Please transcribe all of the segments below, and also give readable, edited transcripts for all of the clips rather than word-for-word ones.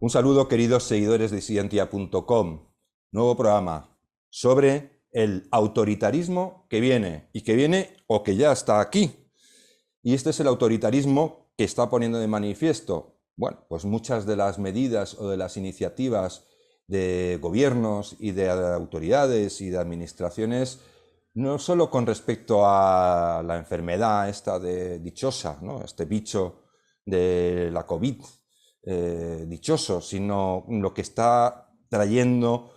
Un saludo, queridos seguidores de Scientia.com. Nuevo programa sobre el autoritarismo que viene o que ya está aquí. Y este es el autoritarismo que está poniendo de manifiesto, bueno, pues muchas de las medidas o de las iniciativas de gobiernos y de autoridades y de administraciones, no solo con respecto a la enfermedad esta de dichosa, ¿no? Este bicho de la COVID, dichoso, sino lo que está trayendo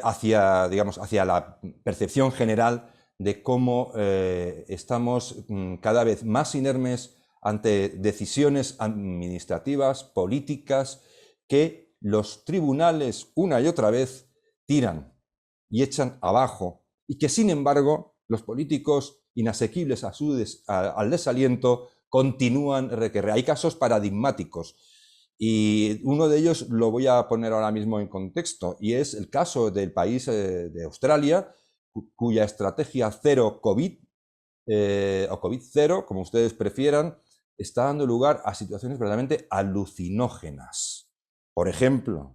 hacia la percepción general de cómo estamos cada vez más inermes ante decisiones administrativas, políticas, que los tribunales una y otra vez tiran y echan abajo, y que sin embargo los políticos inasequibles al desaliento continúan requerir. Hay casos paradigmáticos y uno de ellos lo voy a poner ahora mismo en contexto, y es el caso del país de Australia, cuya estrategia cero COVID, o COVID cero, como ustedes prefieran, está dando lugar a situaciones verdaderamente alucinógenas. Por ejemplo,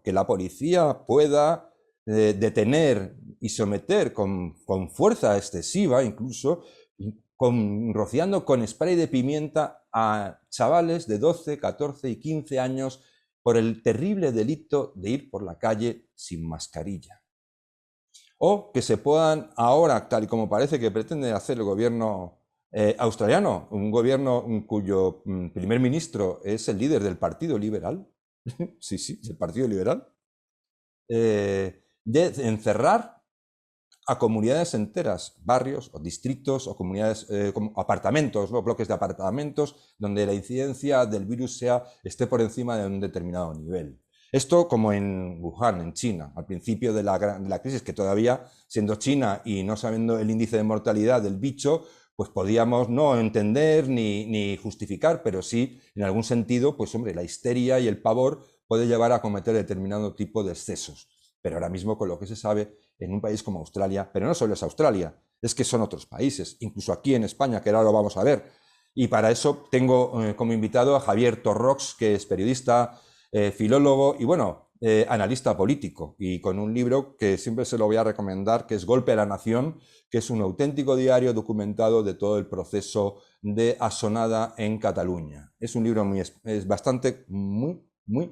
que la policía pueda detener y someter con fuerza excesiva, incluso, rociando con spray de pimienta a chavales de 12, 14 y 15 años por el terrible delito de ir por la calle sin mascarilla. O que se puedan ahora, tal y como parece que pretende hacer el gobierno australiano, un gobierno cuyo primer ministro es el líder del Partido Liberal, sí, del Partido Liberal, de encerrar a comunidades enteras, barrios o distritos o comunidades, apartamentos, ¿no? Bloques de apartamentos donde la incidencia del virus esté por encima de un determinado nivel. Esto como en Wuhan, en China, al principio de la crisis, que todavía, siendo China y no sabiendo el índice de mortalidad del bicho, pues podíamos no entender ni justificar, pero sí, en algún sentido, pues hombre, la histeria y el pavor puede llevar a cometer determinado tipo de excesos. Pero ahora mismo, con lo que se sabe, en un país como Australia, pero no solo es Australia, es que son otros países, incluso aquí en España, que ahora lo vamos a ver. Y para eso tengo como invitado a Javier Torrox, que es periodista, filólogo y, bueno, analista político, y con un libro que siempre se lo voy a recomendar, que es Golpe a la Nación, que es un auténtico diario documentado de todo el proceso de Asonada en Cataluña. Es un libro muy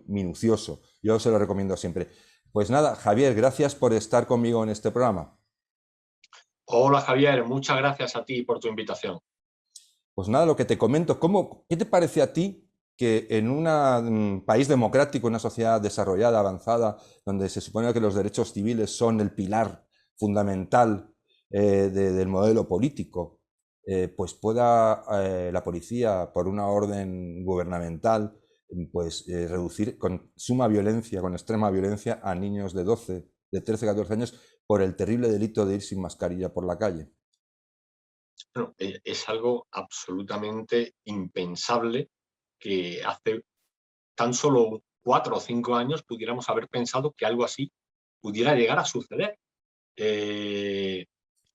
minucioso. Yo se lo recomiendo siempre. Pues nada, Javier, gracias por estar conmigo en este programa. Hola Javier, muchas gracias a ti por tu invitación. Pues nada, lo que te comento, ¿qué te parece a ti que en un país democrático, una sociedad desarrollada, avanzada, donde se supone que los derechos civiles son el pilar fundamental del modelo político, pues pueda la policía, por una orden gubernamental, pues reducir con suma violencia, con extrema violencia, a niños de 12, de 13, 14 años por el terrible delito de ir sin mascarilla por la calle? Bueno, es algo absolutamente impensable que hace tan solo 4 o 5 años pudiéramos haber pensado que algo así pudiera llegar a suceder.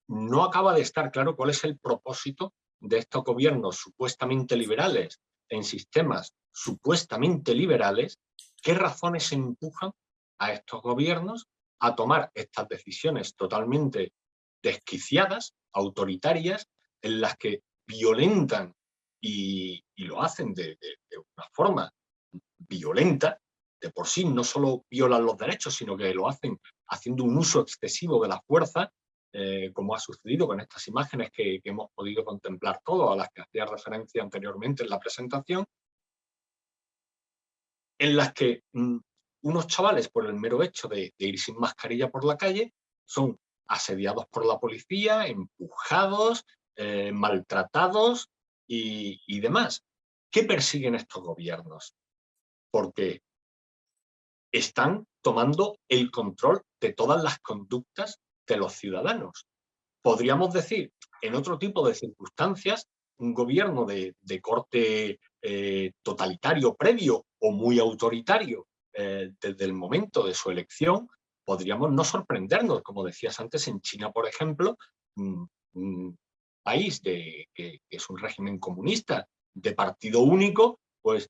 No acaba de estar claro cuál es el propósito de estos gobiernos supuestamente liberales en sistemas supuestamente liberales, qué razones empujan a estos gobiernos a tomar estas decisiones totalmente desquiciadas, autoritarias, en las que violentan y lo hacen de una forma violenta. De por sí no solo violan los derechos, sino que lo hacen haciendo un uso excesivo de la fuerza, como ha sucedido con estas imágenes que hemos podido contemplar todos, a las que hacía referencia anteriormente en la presentación, en las que unos chavales, por el mero hecho de ir sin mascarilla por la calle, son asediados por la policía, empujados, maltratados y demás. ¿Qué persiguen estos gobiernos? Porque están tomando el control de todas las conductas de los ciudadanos. Podríamos decir, en otro tipo de circunstancias, un gobierno de corte totalitario previo o muy autoritario desde el momento de su elección, podríamos no sorprendernos, como decías antes, en China, por ejemplo, un país que es un régimen comunista de partido único, pues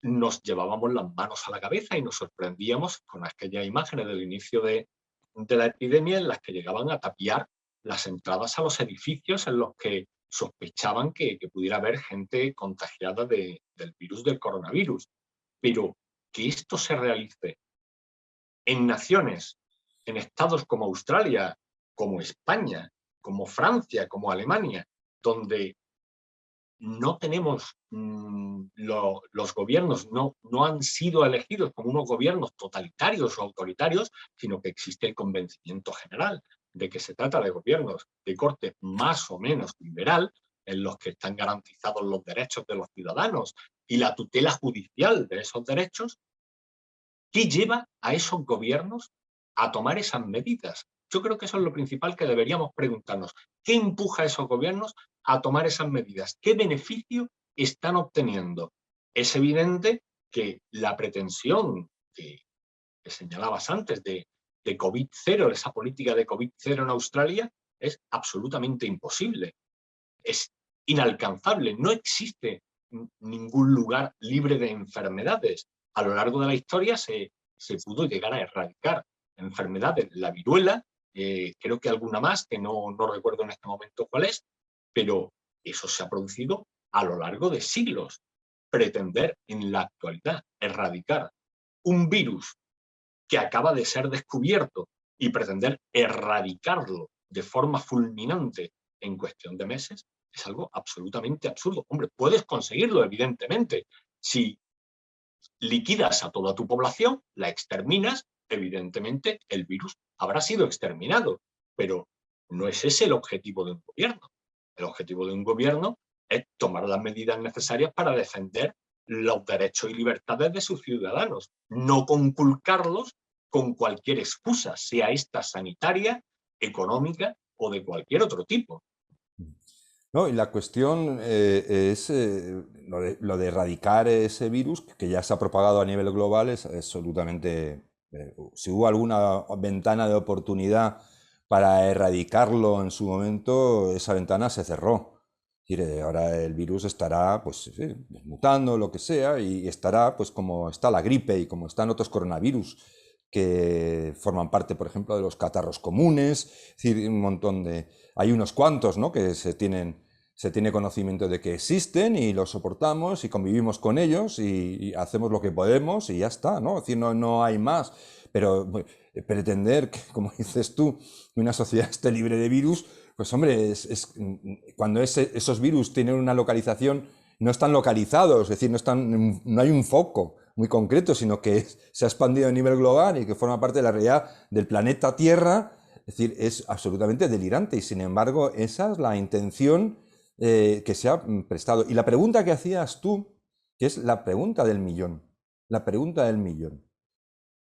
nos llevábamos las manos a la cabeza y nos sorprendíamos con aquellas imágenes del inicio de la epidemia en las que llegaban a tapiar las entradas a los edificios en los que sospechaban que pudiera haber gente contagiada del virus del coronavirus. Pero que esto se realice en naciones, en estados como Australia, como España, como Francia, como Alemania, donde no tenemos, los gobiernos no han sido elegidos como unos gobiernos totalitarios o autoritarios, sino que existe el convencimiento general de que se trata de gobiernos de corte más o menos liberal, en los que están garantizados los derechos de los ciudadanos y la tutela judicial de esos derechos. ¿Qué lleva a esos gobiernos a tomar esas medidas? Yo creo que eso es lo principal que deberíamos preguntarnos. ¿Qué empuja a esos gobiernos a tomar esas medidas? ¿Qué beneficio están obteniendo? Es evidente que la pretensión que señalabas antes de COVID-0, esa política de COVID-0 en Australia, es absolutamente imposible. Es inalcanzable. No existe ningún lugar libre de enfermedades. A lo largo de la historia se pudo llegar a erradicar enfermedades. La viruela, creo que alguna más, que no recuerdo en este momento cuál es, pero eso se ha producido a lo largo de siglos. Pretender en la actualidad erradicar un virus que acaba de ser descubierto y pretender erradicarlo de forma fulminante en cuestión de meses es algo absolutamente absurdo. Hombre, puedes conseguirlo, evidentemente. Si liquidas a toda tu población, la exterminas, evidentemente el virus habrá sido exterminado. Pero no es ese el objetivo de un gobierno. El objetivo de un gobierno es tomar las medidas necesarias para defender los derechos y libertades de sus ciudadanos, no conculcarlos con cualquier excusa, sea esta sanitaria, económica o de cualquier otro tipo. No, y la cuestión es lo de erradicar ese virus, que ya se ha propagado a nivel global, es absolutamente... si hubo alguna ventana de oportunidad para erradicarlo en su momento, esa ventana se cerró. Es decir, ahora el virus estará pues, mutando, lo que sea, y estará pues, como está la gripe y como están otros coronavirus que forman parte, por ejemplo, de los catarros comunes. Es decir, un montón de... Hay unos cuantos, ¿no?, que se tiene conocimiento de que existen y los soportamos y convivimos con ellos y hacemos lo que podemos y ya está, ¿no? Es decir, no hay más. Pero pretender que, como dices tú, una sociedad esté libre de virus, pues hombre, cuando esos virus tienen una localización, no están localizados, es decir, no hay un foco muy concreto, sino que se ha expandido a nivel global y que forma parte de la realidad del planeta Tierra. Es decir, es absolutamente delirante y sin embargo esa es la intención que se ha prestado. Y la pregunta que hacías tú, que es la pregunta del millón,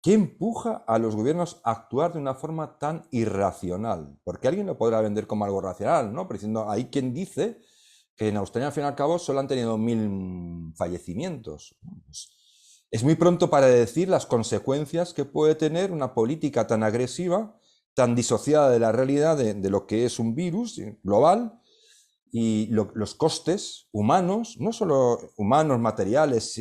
¿qué empuja a los gobiernos a actuar de una forma tan irracional? Porque alguien lo podrá vender como algo racional, ¿no? Pero diciendo, hay quien dice que en Australia, al fin y al cabo, solo han tenido 1000 fallecimientos. Pues es muy pronto para decir las consecuencias que puede tener una política tan agresiva, tan disociada de la realidad de lo que es un virus global y los costes humanos, no solo humanos, materiales,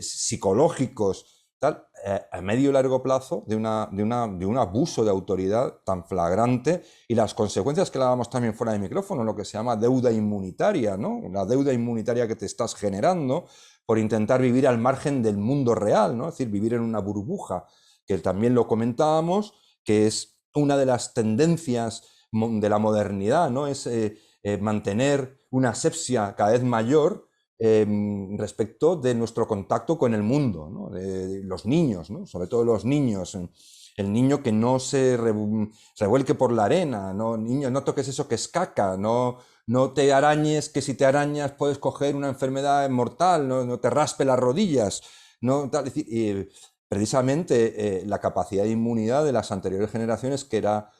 psicológicos, tal, a medio y largo plazo de un abuso de autoridad tan flagrante y las consecuencias que hablábamos también fuera de micrófono, lo que se llama deuda inmunitaria, ¿no? La deuda inmunitaria que te estás generando por intentar vivir al margen del mundo real, ¿no? Es decir, vivir en una burbuja, que también lo comentábamos, que es una de las tendencias de la modernidad, ¿no? Es mantener una asepsia cada vez mayor respecto de nuestro contacto con el mundo, ¿no? De los niños, ¿no? Sobre todo los niños. El niño que no se revuelque por la arena, ¿no? Niño, no toques eso que es caca, no te arañes, que si te arañas puedes coger una enfermedad mortal, no te raspe las rodillas. No, tal, es decir, precisamente la capacidad de inmunidad de las anteriores generaciones, que era,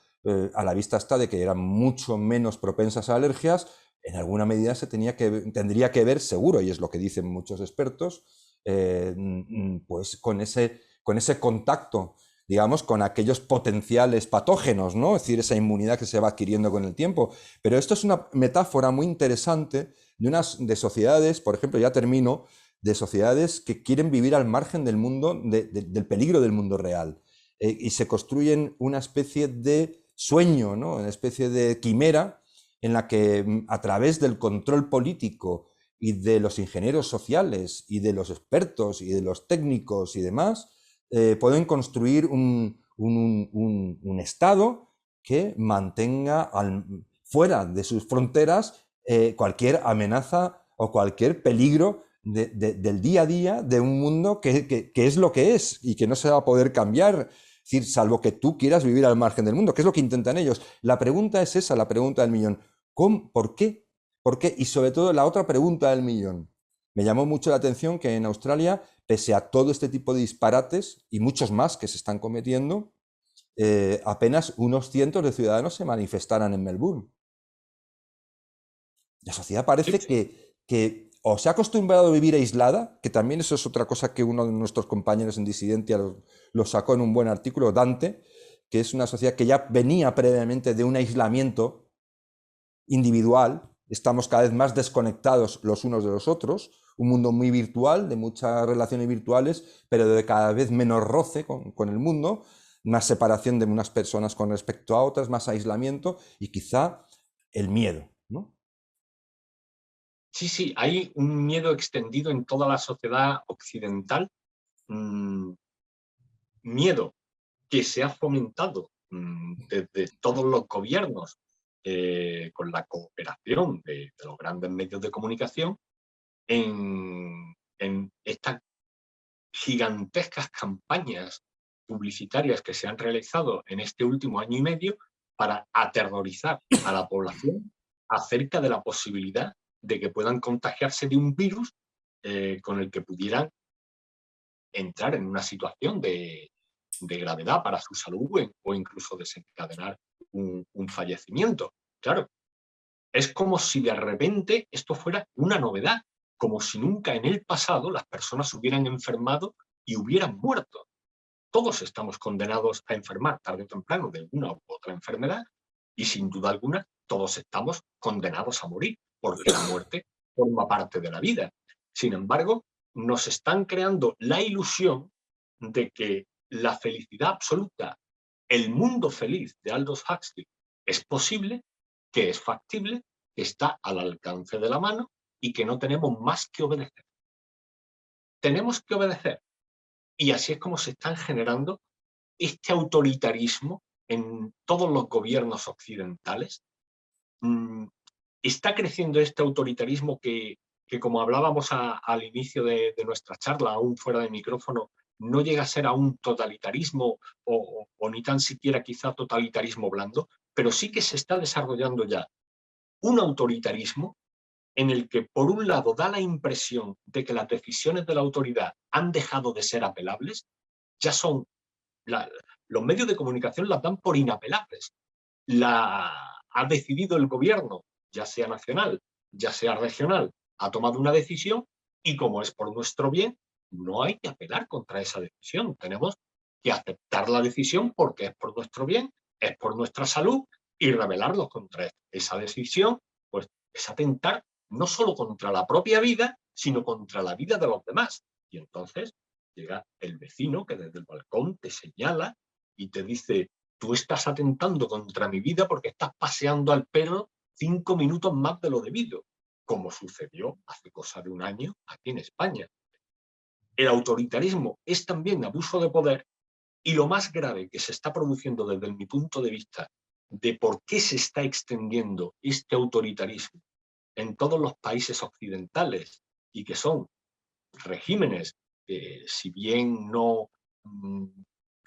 a la vista está de que eran mucho menos propensas a alergias, en alguna medida tendría que ver, seguro, y es lo que dicen muchos expertos, pues con ese contacto, digamos, con aquellos potenciales patógenos, ¿no? Es decir, esa inmunidad que se va adquiriendo con el tiempo. Pero esto es una metáfora muy interesante de sociedades, por ejemplo, ya termino, de sociedades que quieren vivir al margen del mundo, del peligro del mundo real. Y se construyen una especie de sueño, ¿no? Una especie de quimera en la que a través del control político y de los ingenieros sociales y de los expertos y de los técnicos y demás, pueden construir un Estado que mantenga fuera de sus fronteras cualquier amenaza o cualquier peligro del día a día de un mundo que es lo que es y que no se va a poder cambiar. Es decir, salvo que tú quieras vivir al margen del mundo, que es lo que intentan ellos. La pregunta es esa, la pregunta del millón. ¿Cómo? ¿Por qué? ¿Por qué? Y sobre todo la otra pregunta del millón. Me llamó mucho la atención que en Australia, pese a todo este tipo de disparates y muchos más que se están cometiendo, apenas unos cientos de ciudadanos se manifestaran en Melbourne. La sociedad parece que o se ha acostumbrado a vivir aislada, que también eso es otra cosa que uno de nuestros compañeros en Disidencia lo sacó en un buen artículo, Dante, que es una sociedad que ya venía previamente de un aislamiento individual, estamos cada vez más desconectados los unos de los otros, un mundo muy virtual, de muchas relaciones virtuales, pero de cada vez menos roce con el mundo, más separación de unas personas con respecto a otras, más aislamiento y quizá el miedo, ¿no? Sí, sí, hay un miedo extendido en toda la sociedad occidental, miedo que se ha fomentado desde todos los gobiernos con la cooperación de los grandes medios de comunicación en estas gigantescas campañas publicitarias que se han realizado en este último año y medio para aterrorizar a la población acerca de la posibilidad de que puedan contagiarse de un virus con el que pudieran entrar en una situación de gravedad para su salud o incluso desencadenar un fallecimiento. Claro, es como si de repente esto fuera una novedad, como si nunca en el pasado las personas hubieran enfermado y hubieran muerto. Todos estamos condenados a enfermar tarde o temprano de una u otra enfermedad y sin duda alguna todos estamos condenados a morir, porque la muerte forma parte de la vida. Sin embargo, nos están creando la ilusión de que la felicidad absoluta, el mundo feliz de Aldous Huxley, es posible, que es factible, que está al alcance de la mano y que no tenemos más que obedecer. Tenemos que obedecer. Y así es como se están generando este autoritarismo en todos los gobiernos occidentales. Está creciendo este autoritarismo que como hablábamos al inicio de nuestra charla, aún fuera de micrófono, no llega a ser a un totalitarismo o ni tan siquiera quizá totalitarismo blando, pero sí que se está desarrollando ya un autoritarismo en el que, por un lado, da la impresión de que las decisiones de la autoridad han dejado de ser apelables, ya son los medios de comunicación las dan por inapelables. Ha decidido el gobierno, ya sea nacional, ya sea regional, ha tomado una decisión y como es por nuestro bien, no hay que apelar contra esa decisión. Tenemos que aceptar la decisión porque es por nuestro bien, es por nuestra salud y rebelarnos contra esa decisión, pues es atentar no solo contra la propia vida, sino contra la vida de los demás. Y entonces llega el vecino que desde el balcón te señala y te dice: tú estás atentando contra mi vida porque estás paseando al perro 5 minutos más de lo debido, como sucedió hace cosa de un año aquí en España. El autoritarismo es también abuso de poder y lo más grave que se está produciendo desde mi punto de vista de por qué se está extendiendo este autoritarismo en todos los países occidentales y que son regímenes que, si bien no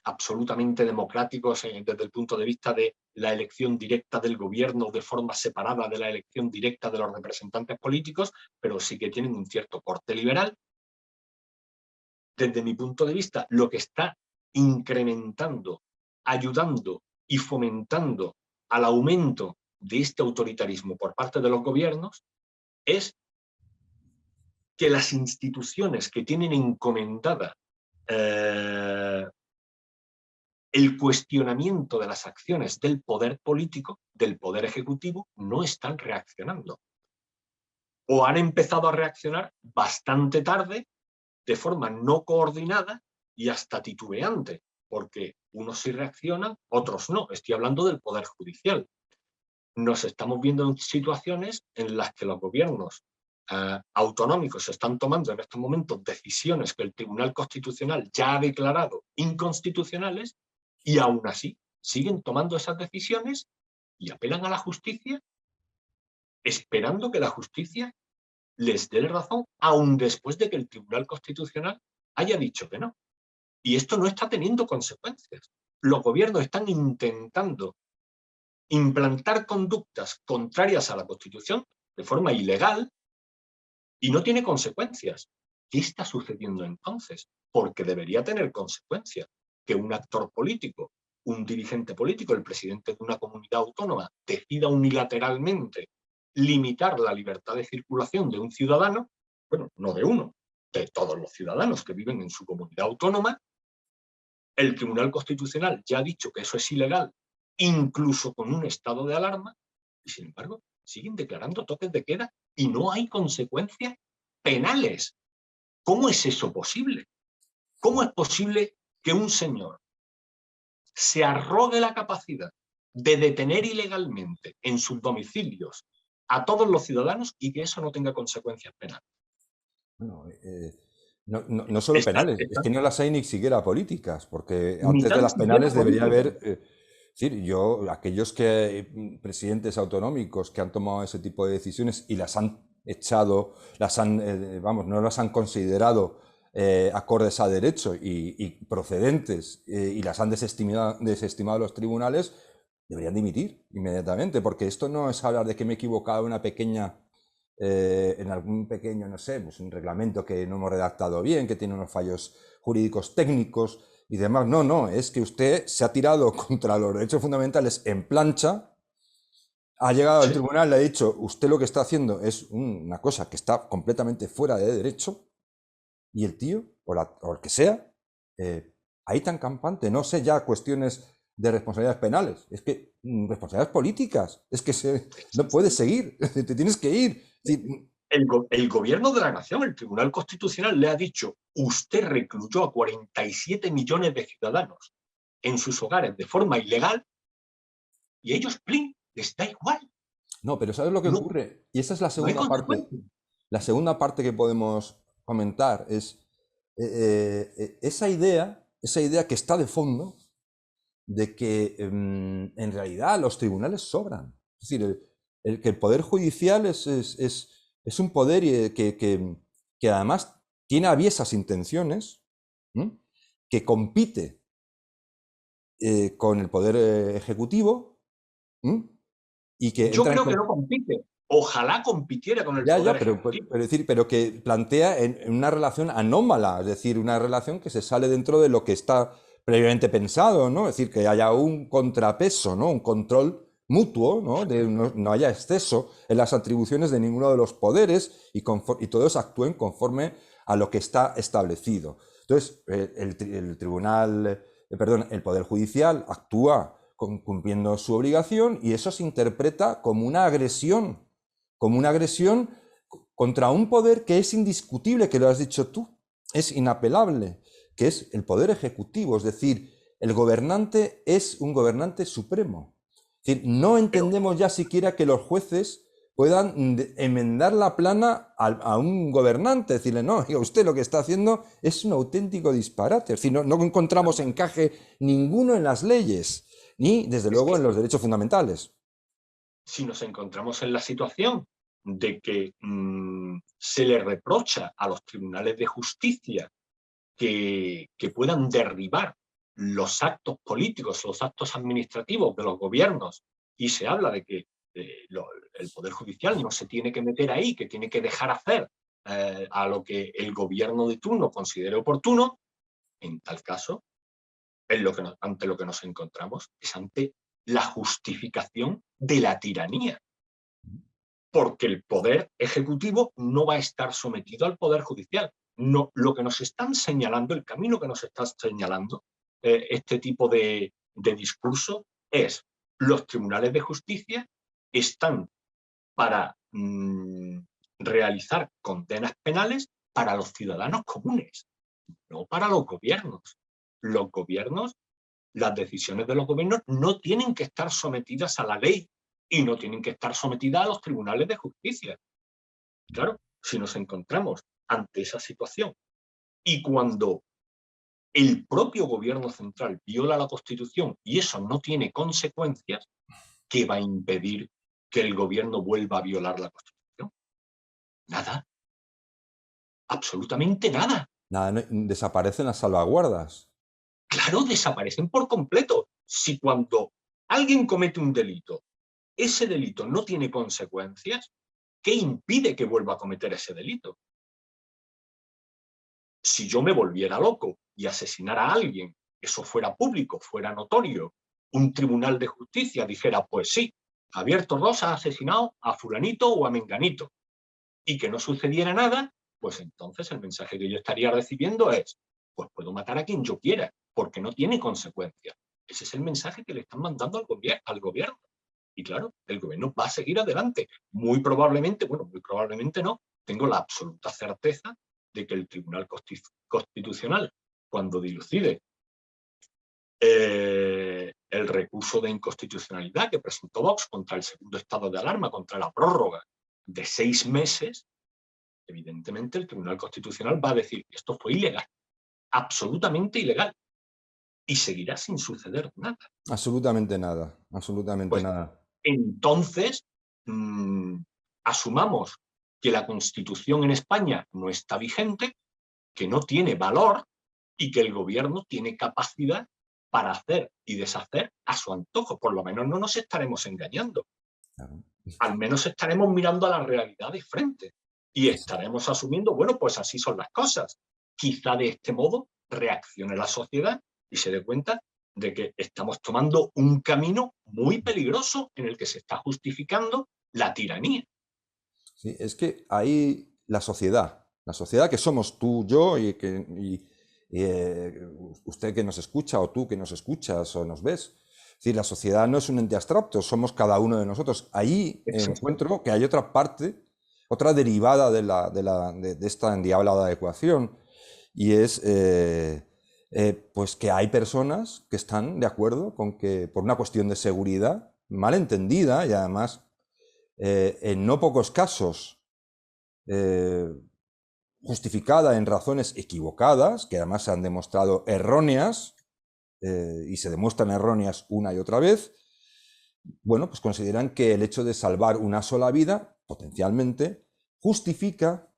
absolutamente democráticos desde el punto de vista de la elección directa del gobierno de forma separada de la elección directa de los representantes políticos, pero sí que tienen un cierto corte liberal. Desde mi punto de vista, lo que está incrementando, ayudando y fomentando al aumento de este autoritarismo por parte de los gobiernos es que las instituciones que tienen encomendada el cuestionamiento de las acciones del poder político, del poder ejecutivo, no están reaccionando. o han empezado a reaccionar bastante tarde, de forma no coordinada y hasta titubeante, porque unos sí reaccionan, otros no. Estoy hablando del Poder Judicial. Nos estamos viendo en situaciones en las que los gobiernos autonómicos están tomando en estos momentos decisiones que el Tribunal Constitucional ya ha declarado inconstitucionales y aún así siguen tomando esas decisiones y apelan a la justicia esperando que la justicia les dé la razón, aun después de que el Tribunal Constitucional haya dicho que no. Y esto no está teniendo consecuencias. Los gobiernos están intentando implantar conductas contrarias a la Constitución de forma ilegal y no tiene consecuencias. ¿Qué está sucediendo entonces? Porque debería tener consecuencias. Que un actor político, un dirigente político, el presidente de una comunidad autónoma, decida unilateralmente limitar la libertad de circulación de un ciudadano, bueno, no de uno, de todos los ciudadanos que viven en su comunidad autónoma. El Tribunal Constitucional ya ha dicho que eso es ilegal, incluso con un estado de alarma, y sin embargo siguen declarando toques de queda y no hay consecuencias penales. ¿Cómo es eso posible? ¿Cómo es posible que un señor se arrogue la capacidad de detener ilegalmente en sus domicilios a todos los ciudadanos y que eso no tenga consecuencias penales? Bueno, no solo penales, es que no las hay ni siquiera políticas, porque Ni antes de tan las siquiera penales debería políticas. haber, es decir, aquellos presidentes autonómicos que han tomado ese tipo de decisiones y las han echado, vamos, no las han considerado acordes a derecho y procedentes y las han desestimado los tribunales, deberían dimitir inmediatamente, porque esto no es hablar de que me he equivocado en algún pequeño, no sé, pues un reglamento que no hemos redactado bien, que tiene unos fallos jurídicos técnicos y demás. No, no, es que usted se ha tirado contra los derechos fundamentales en plancha, ha llegado al tribunal, le ha dicho, usted lo que está haciendo es una cosa que está completamente fuera de derecho, y el tío, o el que sea, ahí tan campante, no sé ya cuestiones de responsabilidades penales, es que responsabilidades políticas, es que no puedes seguir, te tienes que ir. El gobierno de la nación, el Tribunal Constitucional, le ha dicho, usted recluyó a 47 millones de ciudadanos en sus hogares de forma ilegal y a ellos, plin, les da igual. No, pero ¿sabes lo que No, ocurre? Y esa es la no hay segunda parte. consecuencias. La segunda parte que podemos comentar es esa idea que está de fondo de que en realidad los tribunales sobran. Es decir, que el Poder Judicial es un poder que además tiene aviesas intenciones, ¿m? Que compite con el Poder Ejecutivo, ¿m? Y que Yo entra en, creo que no compite. Ojalá compitiera con el ya, Poder pero, Ejecutivo. decir, pero que plantea en una relación anómala, es decir, una relación que se sale dentro de lo que está previamente pensado, ¿no? Es decir, que haya un contrapeso, ¿no? Un control mutuo, ¿no? No haya exceso en las atribuciones de ninguno de los poderes y todos actúen conforme a lo que está establecido. Entonces, el tribunal, perdón, el Poder Judicial actúa cumpliendo su obligación y eso se interpreta como una agresión contra un poder que es indiscutible, que lo has dicho tú, es inapelable, que es el poder ejecutivo, es decir, el gobernante es un gobernante supremo. Es decir, no Pero entendemos ya siquiera que los jueces puedan enmendar la plana a un gobernante, decirle, no, usted lo que está haciendo es un auténtico disparate, es decir, no encontramos encaje ninguno en las leyes, ni desde es luego que en los derechos fundamentales. si nos encontramos en la situación de que se le reprocha a los tribunales de justicia que puedan derribar los actos políticos, los actos administrativos de los gobiernos, y se habla de que el Poder Judicial no se tiene que meter ahí, que tiene que dejar hacer a lo que el gobierno de turno considere oportuno, en tal caso, ante lo que nos encontramos es ante la justificación de la tiranía, porque el Poder Ejecutivo no va a estar sometido al Poder Judicial. No, lo que nos están señalando, el camino que nos está señalando este tipo de discurso es los tribunales de justicia están para realizar condenas penales para los ciudadanos comunes, no para los gobiernos. Los gobiernos, las decisiones de los gobiernos no tienen que estar sometidas a la ley y no tienen que estar sometidas a los tribunales de justicia. Claro, si nos encontramos ante esa situación y cuando el propio gobierno central viola la Constitución y eso no tiene consecuencias, ¿qué va a impedir que el gobierno vuelva a violar la Constitución? Nada. Absolutamente nada. Nada, desaparecen las salvaguardas. Claro, desaparecen por completo. Si cuando alguien comete un delito, ese delito no tiene consecuencias, ¿qué impide que vuelva a cometer ese delito? Si yo me volviera loco y asesinara a alguien, eso fuera público, fuera notorio, un tribunal de justicia dijera, pues sí, Javier Torrosa ha asesinado a fulanito o a menganito, y que no sucediera nada, pues entonces el mensaje que yo estaría recibiendo es, pues puedo matar a quien yo quiera, porque no tiene consecuencias. Ese es el mensaje que le están mandando al gobierno. Y claro, el gobierno va a seguir adelante. Muy probablemente, bueno, muy probablemente no, tengo la absoluta certeza de que el Tribunal Constitucional, cuando dilucide el recurso de inconstitucionalidad que presentó Vox contra el segundo estado de alarma, contra la prórroga de 6 meses, evidentemente el Tribunal Constitucional va a decir que esto fue ilegal, absolutamente ilegal, y seguirá sin suceder nada. Absolutamente nada, absolutamente Pues nada. entonces, asumamos que la Constitución en España no está vigente, que no tiene valor y que el gobierno tiene capacidad para hacer y deshacer a su antojo. Por lo menos no nos estaremos engañando. Claro. Al menos estaremos mirando a la realidad de frente y estaremos asumiendo, bueno, pues así son las cosas. Quizá de este modo reaccione la sociedad y se dé cuenta de que estamos tomando un camino muy peligroso en el que se está justificando la tiranía. Sí, es que ahí la sociedad que somos tú, yo usted que nos escucha o tú que nos escuchas o nos ves. Es decir, la sociedad no es un ente abstracto, somos cada uno de nosotros. Ahí encuentro que hay otra parte, otra derivada de esta endiablada ecuación, y es pues que hay personas que están de acuerdo con que por una cuestión de seguridad, mal entendida y además en no pocos casos justificada en razones equivocadas, que además se han demostrado erróneas y se demuestran erróneas una y otra vez, bueno, pues consideran que el hecho de salvar una sola vida, potencialmente, justifica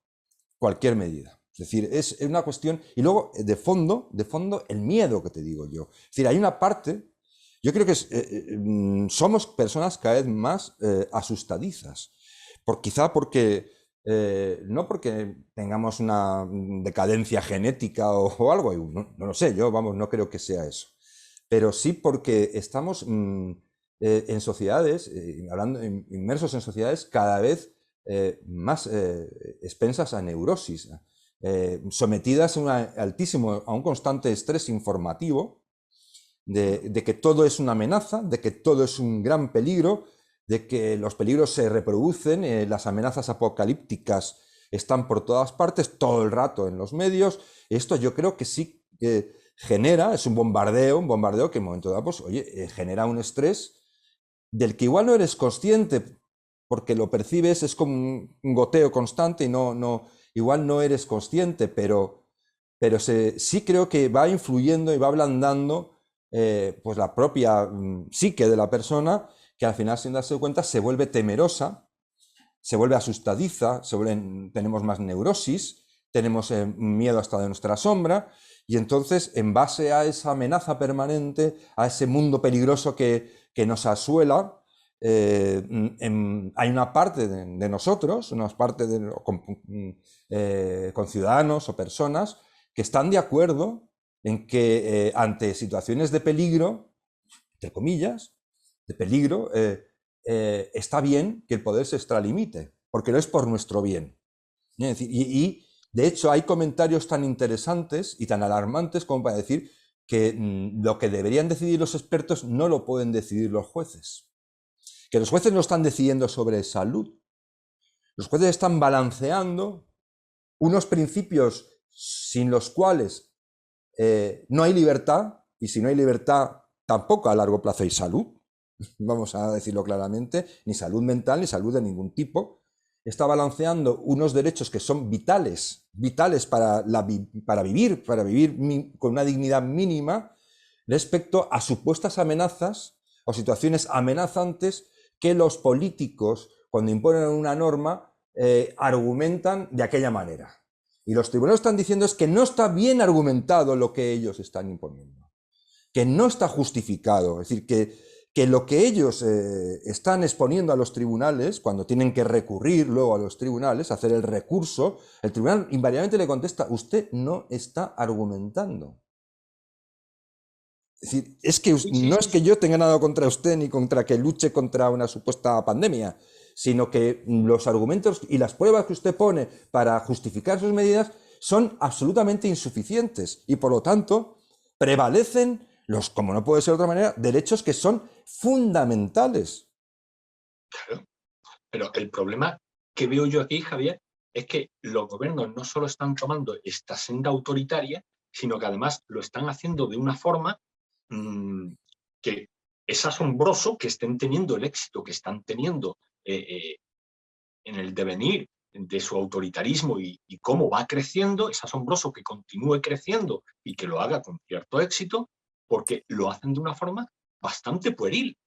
cualquier medida. Es decir, es una cuestión... Y luego, de fondo, el miedo que te digo yo. Es decir, hay una parte... Yo creo que somos personas cada vez más asustadizas. Quizá porque... no porque tengamos una decadencia genética o algo, no lo sé, yo vamos, no creo que sea eso. Pero sí porque estamos en sociedades, inmersos en sociedades cada vez más expensas a neurosis, sometidas a un constante estrés informativo, de que todo es una amenaza, de que todo es un gran peligro, de que los peligros se reproducen, las amenazas apocalípticas están por todas partes, todo el rato en los medios. Esto yo creo que sí genera, es un bombardeo que en un momento dado, pues, oye, genera un estrés del que igual no eres consciente, porque lo percibes, es como un goteo constante y igual no eres consciente, pero sí creo que va influyendo y va ablandando pues la propia psique de la persona, que al final, sin darse cuenta, se vuelve temerosa, se vuelve asustadiza, tenemos más neurosis, tenemos miedo hasta de nuestra sombra, y entonces, en base a esa amenaza permanente, a ese mundo peligroso que nos asuela, hay una parte de nosotros, una parte con ciudadanos o personas que están de acuerdo en que ante situaciones de peligro, entre comillas, de peligro, está bien que el poder se extralimite, porque no es por nuestro bien. Y de hecho hay comentarios tan interesantes y tan alarmantes como para decir que lo que deberían decidir los expertos no lo pueden decidir los jueces. Que los jueces no están decidiendo sobre salud, Los jueces están balanceando unos principios sin los cuales no hay libertad, y si no hay libertad, tampoco a largo plazo hay salud, vamos a decirlo claramente, ni salud mental ni salud de ningún tipo. Está balanceando unos derechos que son vitales, vitales para vivir con una dignidad mínima, respecto a supuestas amenazas o situaciones amenazantes que los políticos, cuando imponen una norma, argumentan de aquella manera. Y los tribunales están diciendo es que no está bien argumentado lo que ellos están imponiendo, que no está justificado, es decir, que lo que ellos están exponiendo a los tribunales, cuando tienen que recurrir luego a los tribunales, hacer el recurso, el tribunal invariablemente le contesta, usted no está argumentando. Es decir, es que no es que yo tenga nada contra usted ni contra que luche contra una supuesta pandemia, sino que los argumentos y las pruebas que usted pone para justificar sus medidas son absolutamente insuficientes y por lo tanto prevalecen los, como no puede ser de otra manera, derechos que son fundamentales. Claro, pero el problema que veo yo aquí, Javier, es que los gobiernos no solo están tomando esta senda autoritaria, sino que además lo están haciendo de una forma que es asombroso que estén teniendo el éxito que están teniendo en el devenir de su autoritarismo y cómo va creciendo. Es asombroso que continúe creciendo y que lo haga con cierto éxito, porque lo hacen de una forma bastante pueril.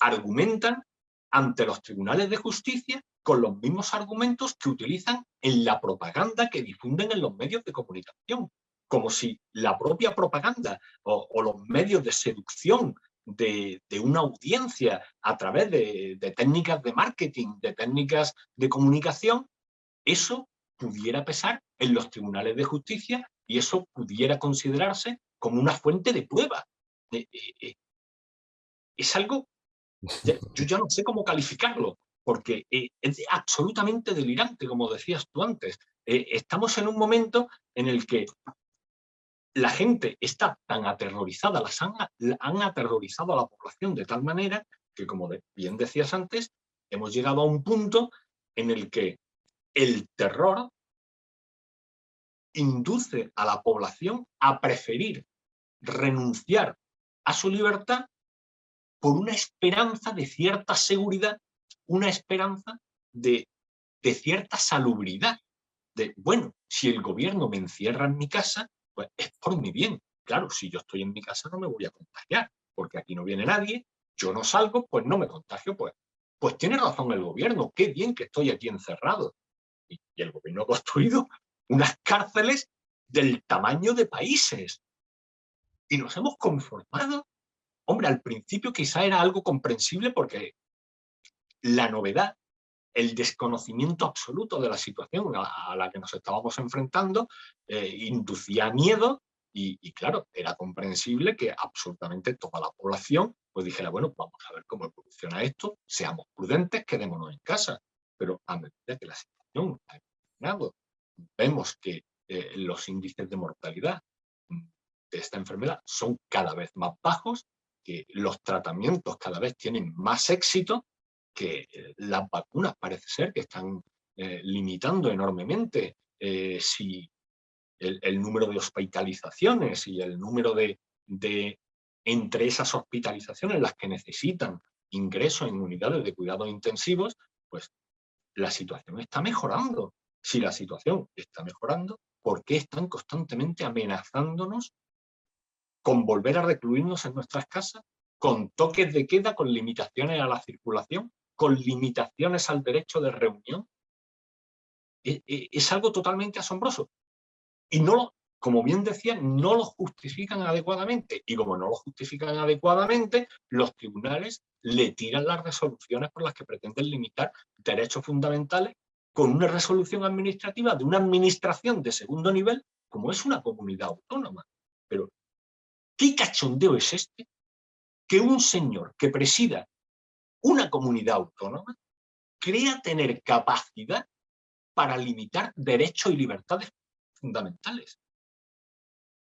Argumentan ante los tribunales de justicia con los mismos argumentos que utilizan en la propaganda que difunden en los medios de comunicación, como si la propia propaganda o los medios de seducción de una audiencia a través de técnicas de marketing, de técnicas de comunicación, eso pudiera pesar en los tribunales de justicia y eso pudiera considerarse como una fuente de prueba. Es algo, yo ya no sé cómo calificarlo, porque es absolutamente delirante, como decías tú antes. Estamos en un momento en el que la gente está tan aterrorizada, han aterrorizado a la población de tal manera que, como bien decías antes, hemos llegado a un punto en el que el terror induce a la población a preferir renunciar a su libertad por una esperanza de cierta seguridad, una esperanza de cierta salubridad. De, bueno, si el gobierno me encierra en mi casa, pues es por mi bien. Claro, si yo estoy en mi casa no me voy a contagiar, porque aquí no viene nadie, yo no salgo, pues no me contagio. Pues tiene razón el gobierno, qué bien que estoy aquí encerrado. Y el gobierno ha construido unas cárceles del tamaño de países. Y nos hemos conformado. Hombre, al principio quizá era algo comprensible porque la novedad, el desconocimiento absoluto de la situación a la que nos estábamos enfrentando, inducía miedo y claro, era comprensible que absolutamente toda la población pues dijera, bueno, vamos a ver cómo evoluciona esto, seamos prudentes, quedémonos en casa. Pero a medida que la situación ha evolucionado, vemos que los índices de mortalidad de esta enfermedad son cada vez más bajos, que los tratamientos cada vez tienen más éxito, que las vacunas parece ser que están limitando enormemente si el número de hospitalizaciones y el número de entre esas hospitalizaciones las que necesitan ingreso en unidades de cuidados intensivos, pues la situación está mejorando. Si la situación está mejorando, ¿por qué están constantemente amenazándonos con volver a recluirnos en nuestras casas, con toques de queda, con limitaciones a la circulación, con limitaciones al derecho de reunión? Es algo totalmente asombroso. Y no, como bien decía, no lo justifican adecuadamente. Y como no lo justifican adecuadamente, los tribunales le tiran las resoluciones por las que pretenden limitar derechos fundamentales con una resolución administrativa de una administración de segundo nivel, como es una comunidad autónoma. Pero ¿qué cachondeo es este? Que un señor que presida una comunidad autónoma crea tener capacidad para limitar derechos y libertades fundamentales.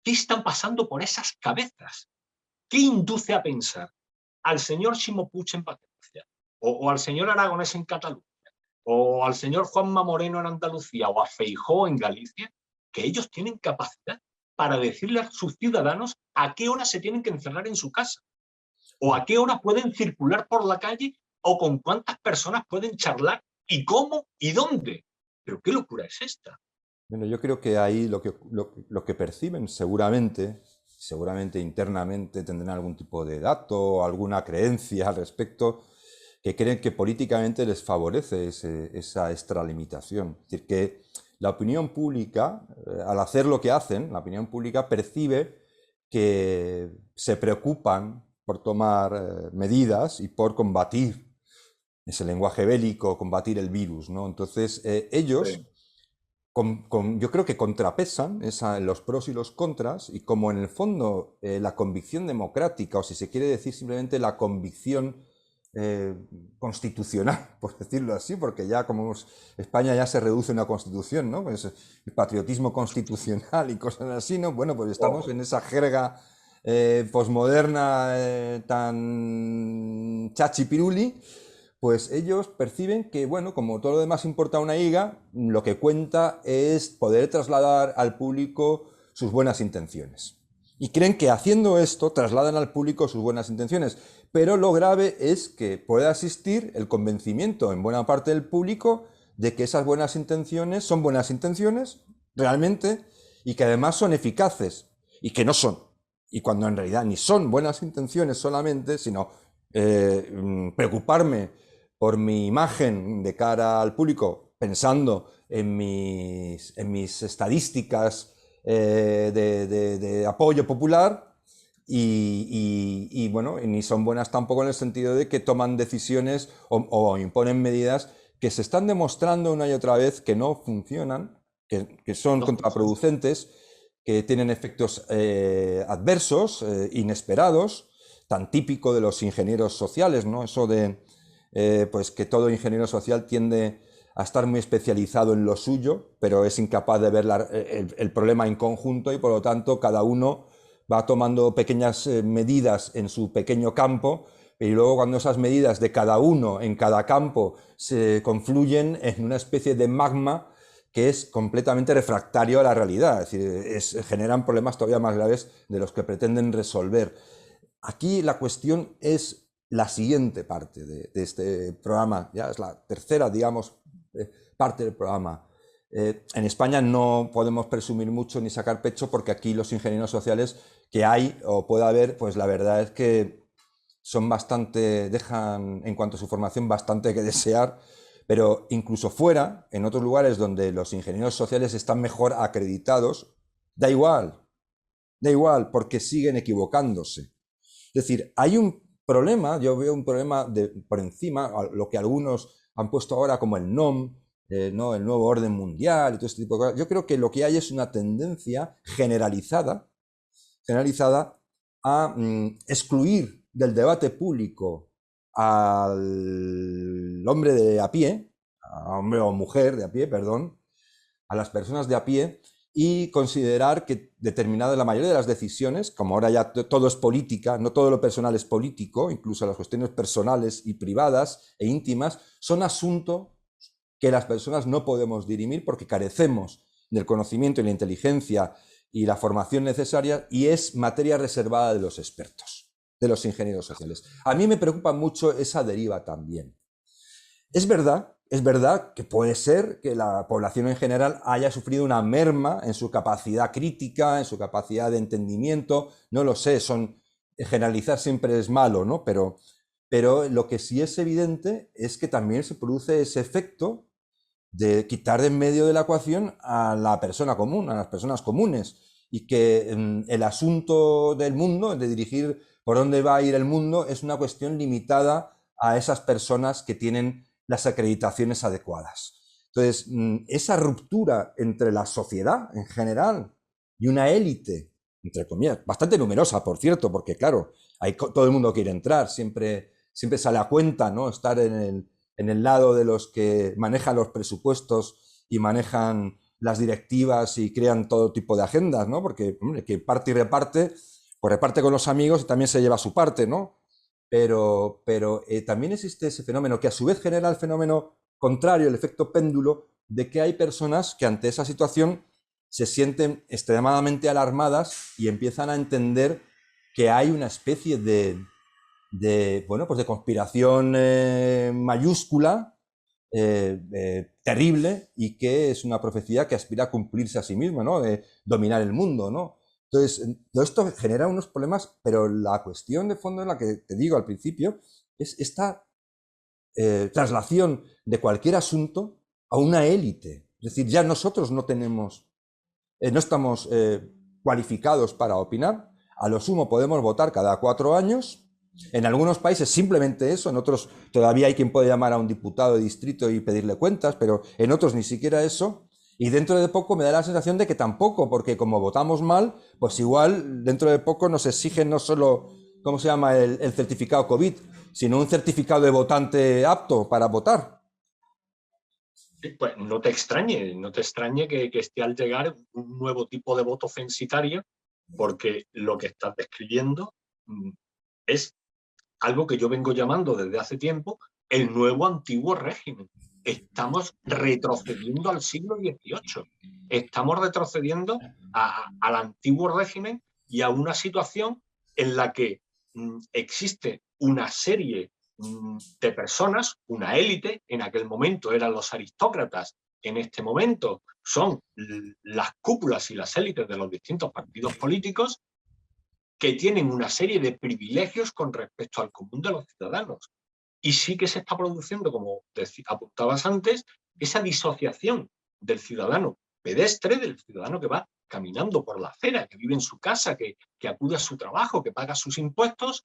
¿Qué están pasando por esas cabezas? ¿Qué induce a pensar al señor Ximo Puig en Valencia o al señor Aragonés en Cataluña o al señor Juanma Moreno en Andalucía, o a Feijóo en Galicia, que ellos tienen capacidad para decirle a sus ciudadanos a qué hora se tienen que encerrar en su casa, o a qué hora pueden circular por la calle, o con cuántas personas pueden charlar, y cómo, y dónde. Pero qué locura es esta. Bueno, yo creo que ahí lo que perciben seguramente internamente tendrán algún tipo de dato o alguna creencia al respecto, que creen que políticamente les favorece esa extralimitación. Es decir, que la opinión pública, al hacer lo que hacen, la opinión pública percibe que se preocupan por tomar medidas y por combatir ese lenguaje bélico, combatir el virus, ¿no? Entonces, ellos, yo creo que contrapesan los pros y los contras, y como en el fondo la convicción democrática, o si se quiere decir simplemente la convicción constitucional, por decirlo así, porque ya como España ya se reduce a una constitución, ¿no? Pues el patriotismo constitucional y cosas así, ¿no? Bueno, pues estamos en esa jerga posmoderna tan chachi-piruli. Pues ellos perciben que, bueno, como todo lo demás importa una higa, lo que cuenta es poder trasladar al público sus buenas intenciones. Y creen que haciendo esto trasladan al público sus buenas intenciones. Pero lo grave es que pueda existir el convencimiento en buena parte del público de que esas buenas intenciones son buenas intenciones, realmente, y que además son eficaces, y que no son. Y cuando en realidad ni son buenas intenciones solamente, sino preocuparme por mi imagen de cara al público, pensando en mis estadísticas de apoyo popular, y bueno, ni son buenas tampoco en el sentido de que toman decisiones o imponen medidas que se están demostrando una y otra vez que no funcionan, que son contraproducentes, que tienen efectos adversos, inesperados, tan típico de los ingenieros sociales, ¿no? Eso de pues que todo ingeniero social tiende a estar muy especializado en lo suyo, pero es incapaz de ver el problema en conjunto, y por lo tanto cada uno va tomando pequeñas medidas en su pequeño campo, y luego cuando esas medidas de cada uno en cada campo se confluyen en una especie de magma que es completamente refractario a la realidad, es decir, generan problemas todavía más graves de los que pretenden resolver. Aquí la cuestión es la siguiente parte de este programa, ya es la tercera, digamos, parte del programa. En España no podemos presumir mucho ni sacar pecho, porque aquí los ingenieros sociales que hay o puede haber, pues la verdad es que son dejan en cuanto a su formación bastante que desear, pero incluso fuera, en otros lugares donde los ingenieros sociales están mejor acreditados, da igual, porque siguen equivocándose. Es decir, hay un problema, yo veo un problema por encima, lo que algunos han puesto ahora como el NOM, ¿no? El nuevo orden mundial y todo este tipo de cosas. Yo creo que lo que hay es una tendencia generalizada a excluir del debate público al hombre de a pie, a hombre o mujer de a pie, perdón, a las personas de a pie, y considerar que la mayoría de las decisiones, como ahora ya todo es política, no todo lo personal es político, incluso las cuestiones personales y privadas e íntimas, son asunto que las personas no podemos dirimir porque carecemos del conocimiento y la inteligencia y la formación necesaria, y es materia reservada de los expertos, de los ingenieros sociales. A mí me preocupa mucho esa deriva también. Es verdad que puede ser que la población en general haya sufrido una merma en su capacidad crítica, en su capacidad de entendimiento, no lo sé, generalizar siempre es malo, ¿no? Pero lo que sí es evidente es que también se produce ese efecto de quitar de en medio de la ecuación a la persona común, a las personas comunes, y que el asunto del mundo, de dirigir por dónde va a ir el mundo, es una cuestión limitada a esas personas que tienen las acreditaciones adecuadas. Entonces, esa ruptura entre la sociedad en general y una élite, entre comillas, bastante numerosa, por cierto, porque claro, todo el mundo quiere entrar, siempre sale a cuenta, ¿no? Estar en el lado de los que manejan los presupuestos y manejan las directivas y crean todo tipo de agendas, ¿no? Porque, hombre, que parte y reparte, pues reparte con los amigos y también se lleva su parte, ¿no? Pero también existe ese fenómeno que a su vez genera el fenómeno contrario, el efecto péndulo, de que hay personas que ante esa situación se sienten extremadamente alarmadas y empiezan a entender que hay una especie bueno, pues de conspiración mayúscula, terrible, y que es una profecía que aspira a cumplirse a sí misma, ¿no? De dominar el mundo, ¿no? Entonces, todo esto genera unos problemas, pero la cuestión de fondo, en la que te digo al principio, es esta traslación de cualquier asunto a una élite. Es decir, ya nosotros no tenemos, no estamos cualificados para opinar. A lo sumo podemos votar cada 4 años. En algunos países simplemente eso, en otros todavía hay quien puede llamar a un diputado de distrito y pedirle cuentas, pero en otros ni siquiera eso. Y dentro de poco me da la sensación de que tampoco, porque como votamos mal, pues igual dentro de poco nos exigen no solo, ¿cómo se llama?, el certificado COVID, sino un certificado de votante apto para votar. Pues no te extrañe que esté al llegar un nuevo tipo de voto censitario, porque lo que estás describiendo es algo que yo vengo llamando desde hace tiempo el nuevo antiguo régimen. Estamos retrocediendo al siglo XVIII. Estamos retrocediendo al antiguo régimen y a una situación en la que existe una serie de personas, una élite, en aquel momento eran los aristócratas, en este momento son las cúpulas y las élites de los distintos partidos políticos, que tienen una serie de privilegios con respecto al común de los ciudadanos. Y sí que se está produciendo, como apuntabas antes, esa disociación del ciudadano pedestre, del ciudadano que va caminando por la acera, que vive en su casa, que acude a su trabajo, que paga sus impuestos,